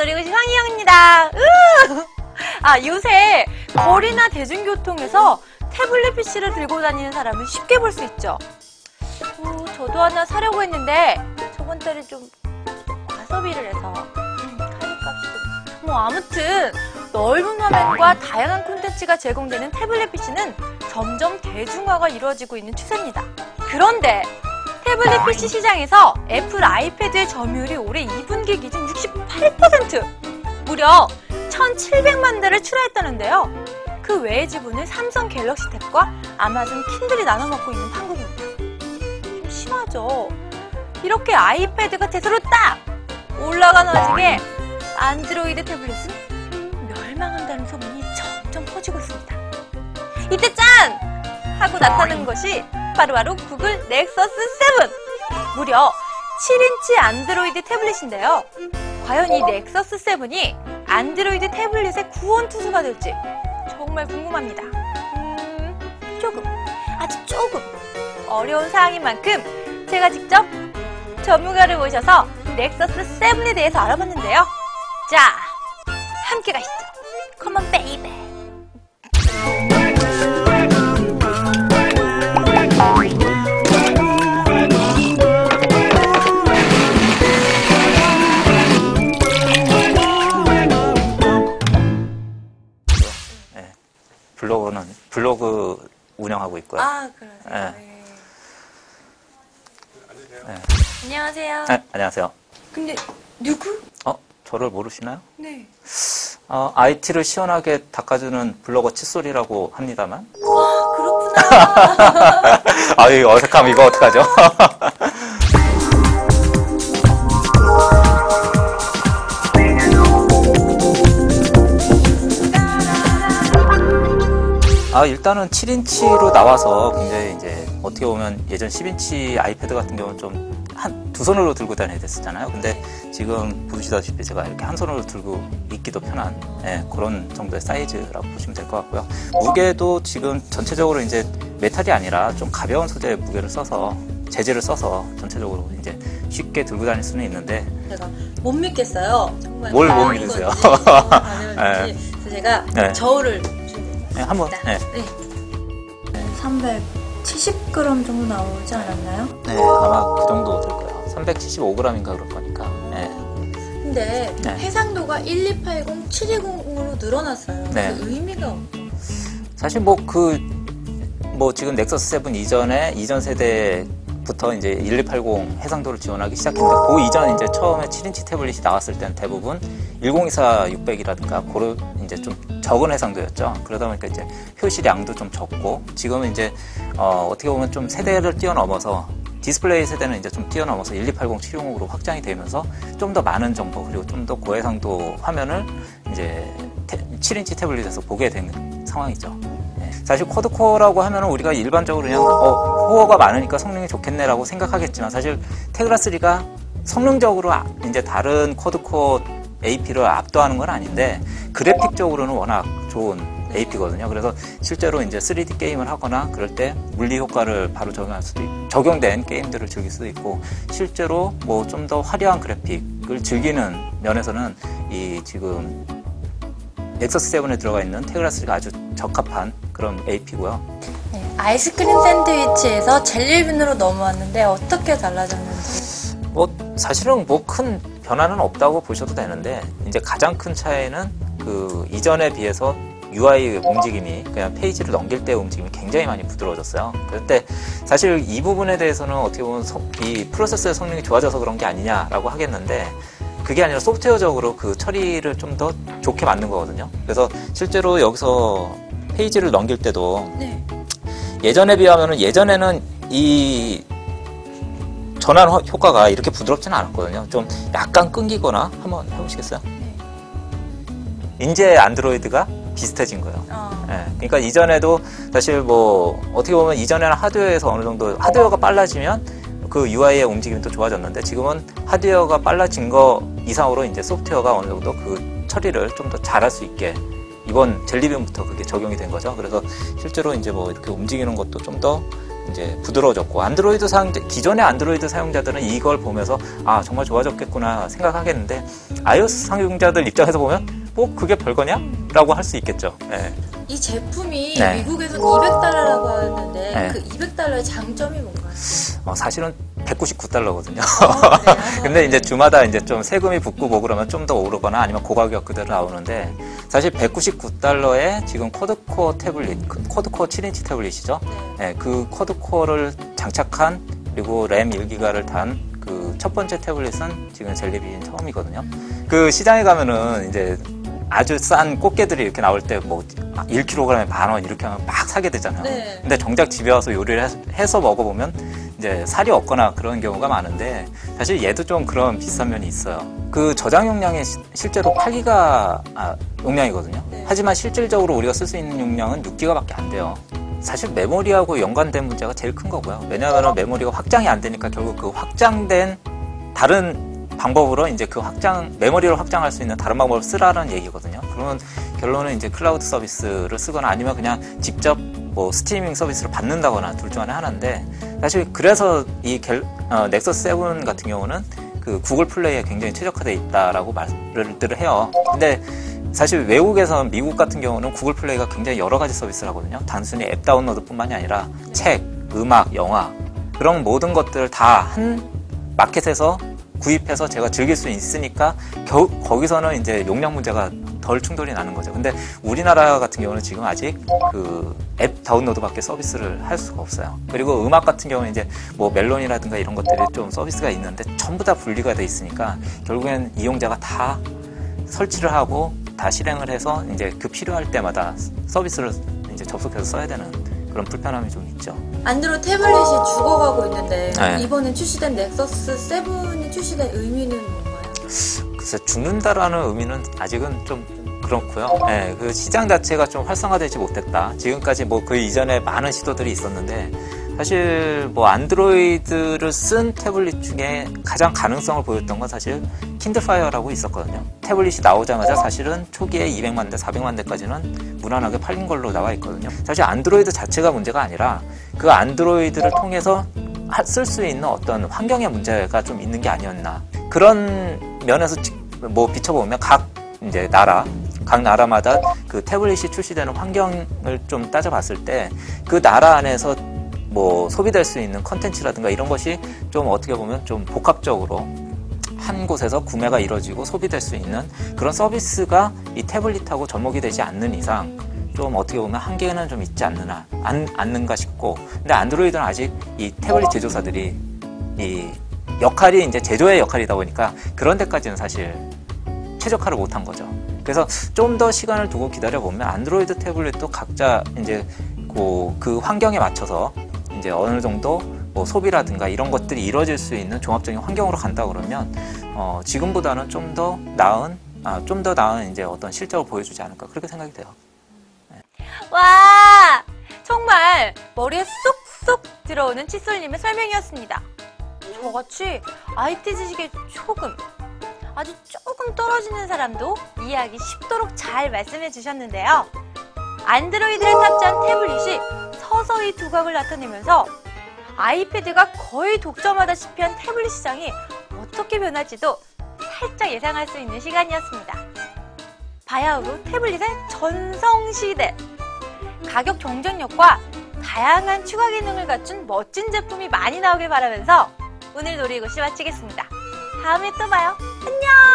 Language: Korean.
놀이공시 황희영입니다. 요새 거리나 대중교통에서 태블릿 PC를 들고 다니는 사람을 쉽게 볼 수 있죠. 저도 하나 사려고 했는데 저번 달에 좀 과소비를 해서 할인값이 좀... 아무튼 넓은 화면과 다양한 콘텐츠가 제공되는 태블릿 PC는 점점 대중화가 이루어지고 있는 추세입니다. 그런데 태블릿 PC 시장에서 애플 아이패드의 점유율이 올해 2분기 기준 68%! 무려 1,700만 대를 출하했다는데요. 그 외의 지분을 삼성 갤럭시 탭과 아마존 킨들이 나눠먹고 있는 판국입니다. 좀 심하죠? 이렇게 아이패드가 대세로 딱 올라간 와중에 안드로이드 태블릿은 멸망한다는 소문이 점점 퍼지고 있습니다. 이때 짠! 하고 나타난 것이 바로 구글 넥서스 7! 무려 7인치 안드로이드 태블릿인데요. 과연 이 넥서스 7이 안드로이드 태블릿의 구원 투수가 될지 정말 궁금합니다. 아주 조금 어려운 사항인 만큼 제가 직접 전문가를 모셔서 넥서스 7에 대해서 알아봤는데요. 자, 함께 가시죠. Come on, baby. 블로그 운영하고 있고요. 그러세요. 네. 안녕하세요. 네, 안녕하세요. 근데 누구? 저를 모르시나요? 네. IT를 시원하게 닦아주는 블로거 칫솔이라고 합니다만. 와, 그렇구나. 이 어색함 이거 어떡하죠? 일단은 7인치로 나와서 굉장히 이제 어떻게 보면 예전 10인치 아이패드 같은 경우는 좀 두 손으로 들고 다녀야 됐었잖아요. 근데 지금 보시다시피 제가 이렇게 한 손으로 들고 있기도 편한 그런 정도의 사이즈라고 보시면 될 것 같고요. 무게도 지금 전체적으로 이제 메탈이 아니라 좀 가벼운 소재의 무게를 써서 재질을 써서 전체적으로 이제 쉽게 들고 다닐 수는 있는데 제가 못 믿겠어요. 정말 뭘 못 믿으세요? 그래서 제가 저울을 준비했습니다. 한번 370g 정도 나오지 않았나요? 네, 아마 그 정도 될 거예요. 375g인가 그럴 거니까. 근데 해상도가 1280, 720으로 늘어났어요. 그 의미가 사실 지금 넥서스 7 이전 세대부터 이제 1280 해상도를 지원하기 시작했는데 그 이전 이제 처음에 7인치 태블릿이 나왔을 때는 대부분 1024 600이라든가 그런 이제 좀 적은 해상도였죠. 그러다 보니까 이제 표시량도 좀 적고 지금은 이제 어떻게 보면 좀 세대를 뛰어넘어서 디스플레이 세대는 이제 좀 뛰어넘어서 1280, 720으로 확장이 되면서 좀 더 많은 정보 그리고 좀 더 고해상도 화면을 이제 7인치 태블릿에서 보게 된 상황이죠. 사실 쿼드코어라고 하면은 우리가 일반적으로 그냥 코어가 많으니까 성능이 좋겠네라고 생각하겠지만 사실 테그라 3가 성능적으로 이제 다른 쿼드코어 AP를 압도하는 건 아닌데 그래픽적으로는 워낙 좋은 AP거든요. 그래서 실제로 이제 3D 게임을 하거나 그럴 때 물리 효과를 바로 적용할 수도 있고 적용된 게임들을 즐길 수도 있고 실제로 뭐 좀 더 화려한 그래픽을 즐기는 면에서는 이 지금 넥서스 7에 들어가 있는 테그라 3가 아주 적합한 그런 AP고요. 아이스크림 샌드위치에서 젤리빈으로 넘어왔는데 어떻게 달라졌는지? 사실은 큰 변화는 없다고 보셔도 되는데 이제 가장 큰 차이는 그 이전에 비해서 UI 움직임이 그냥 페이지를 넘길 때 움직임이 굉장히 많이 부드러워졌어요. 그런데 사실 이 부분에 대해서는 어떻게 보면 이 프로세서의 성능이 좋아져서 그런 게 아니냐라고 하겠는데 그게 아니라 소프트웨어적으로 그 처리를 좀 더 좋게 만든 거거든요. 그래서 실제로 여기서 페이지를 넘길 때도 예전에 비하면은 예전에는 이 전환 효과가 이렇게 부드럽지는 않았거든요. 좀 약간 끊기거나 한번 해보시겠어요? 이제 안드로이드가 비슷해진 거예요. 그러니까 이전에도 사실 어떻게 보면 이전에는 하드웨어에서 어느 정도 하드웨어가 빨라지면 그 UI의 움직임이 또 좋아졌는데 지금은 하드웨어가 빨라진 거 이상으로 이제 소프트웨어가 어느 정도 그 처리를 좀 더 잘할 수 있게 이번 젤리빈부터 그게 적용이 된 거죠. 그래서 실제로 이제 이렇게 움직이는 것도 좀 더 이제 부드러워졌고, 안드로이드 사용자, 기존의 안드로이드 사용자들은 이걸 보면서 아, 정말 좋아졌겠구나 생각하겠는데, iOS 사용자들 입장에서 보면 뭐 그게 별거냐? 라고 할 수 있겠죠. 네. 이 제품이 네. 미국에서는 $200라고 하는데 네. 그 $200의 장점이 뭔가요? 사실은 $199거든요. 그래요? 근데 이제 주마다 이제 좀 세금이 붙고 뭐 그러면 좀 더 오르거나 아니면 고가격 그대로 나오는데, 사실 $199에 지금 쿼드코어 태블릿, 쿼드코어 7인치 태블릿이죠. 네, 그 쿼드코어를 장착한, 그리고 램 1기가를 단 그 첫 번째 태블릿은 지금 젤리빈 처음이거든요. 그 시장에 가면은 이제 아주 싼 꽃게들이 이렇게 나올 때 뭐 1kg에 10,000원 이렇게 하면 막 사게 되잖아요. 네. 근데 정작 집에 와서 요리를 해서 먹어보면 이제 살이 없거나 그런 경우가 많은데, 사실 얘도 좀 그런 비슷한 면이 있어요. 그 저장 용량이 실제로 8기가 용량이거든요. 네. 하지만 실질적으로 우리가 쓸 수 있는 용량은 6기가밖에 안 돼요. 사실 메모리하고 연관된 문제가 제일 큰 거고요. 왜냐하면 메모리가 확장이 안 되니까 결국 그 확장된 다른 방법으로 이제 그 메모리를 확장할 수 있는 다른 방법을 쓰라는 얘기거든요. 그러면 결론은 이제 클라우드 서비스를 쓰거나 아니면 그냥 직접 뭐 스트리밍 서비스를 받는다거나 둘 중 안에 하나인데, 사실 그래서 이 넥서스 7 같은 경우는 그 구글 플레이에 굉장히 최적화되어 있다라고 말을 해요. 근데 사실 외국에서는, 미국 같은 경우는 구글 플레이가 굉장히 여러 가지 서비스를 하거든요. 단순히 앱 다운로드뿐만이 아니라 책, 음악, 영화, 그런 모든 것들을 다 한 마켓에서 구입해서 제가 즐길 수 있으니까 거기서는 이제 용량 문제가 덜 충돌이 나는 거죠. 근데 우리나라 같은 경우는 지금 아직 그 앱 다운로드밖에 서비스를 할 수가 없어요. 그리고 음악 같은 경우는 이제 뭐 멜론이라든가 이런 것들이 좀 서비스가 있는데 전부 다 분리가 돼 있으니까 결국엔 이용자가 다 설치를 하고 다 실행을 해서 이제 그 필요할 때마다 서비스를 이제 접속해서 써야 되는 그런 불편함이 좀 있죠. 안드로이드 태블릿이 죽어가고 있는데 네. 이번에 출시된 넥서스 7이 출시된 의미는 뭔가요? 글쎄, 죽는다라는 의미는 아직은 좀 그렇고요. 네, 그 시장 자체가 좀 활성화되지 못했다. 지금까지 뭐 그 이전에 많은 시도들이 있었는데, 사실 뭐 안드로이드를 쓴 태블릿 중에 가장 가능성을 보였던 건 사실 킨들파이어라고 있었거든요. 태블릿이 나오자마자 사실은 초기에 200만 대, 400만 대까지는 무난하게 팔린 걸로 나와 있거든요. 사실 안드로이드 자체가 문제가 아니라 그 안드로이드를 통해서 쓸 수 있는 어떤 환경의 문제가 좀 있는 게 아니었나. 그런 면에서 뭐 비춰보면 각 나라마다 그 태블릿이 출시되는 환경을 좀 따져봤을 때 그 나라 안에서 뭐 소비될 수 있는 컨텐츠라든가 이런 것이 좀 어떻게 보면 좀 복합적으로 한 곳에서 구매가 이루어지고 소비될 수 있는 그런 서비스가 이 태블릿하고 접목이 되지 않는 이상 좀 어떻게 보면 한계는 좀 있지 않는가 싶고, 근데 안드로이드는 아직 이 태블릿 제조사들이 이 역할이 이제 제조의 역할이다 보니까 그런 데까지는 사실 최적화를 못한 거죠. 그래서 좀 더 시간을 두고 기다려보면 안드로이드 태블릿도 각자 이제 그 환경에 맞춰서 이제 어느 정도 뭐 소비라든가 이런 것들이 이루어질 수 있는 종합적인 환경으로 간다 그러면 지금보다는 좀 더 나은 이제 어떤 실적을 보여주지 않을까, 그렇게 생각이 돼요. 와, 정말 머리에 쏙쏙 들어오는 칫솔님의 설명이었습니다. 저같이 IT 지식에 아주 조금 떨어지는 사람도 이해하기 쉽도록 잘 말씀해 주셨는데요. 안드로이드를 탑재한 태블릿이 서서히 두각을 나타내면서 아이패드가 거의 독점하다시피 한 태블릿 시장이 어떻게 변할지도 살짝 예상할 수 있는 시간이었습니다. 바야흐로 태블릿의 전성시대! 가격 경쟁력과 다양한 추가 기능을 갖춘 멋진 제품이 많이 나오길 바라면서 오늘 놀이고시 마치겠습니다. 다음에 또 봐요. 안녕!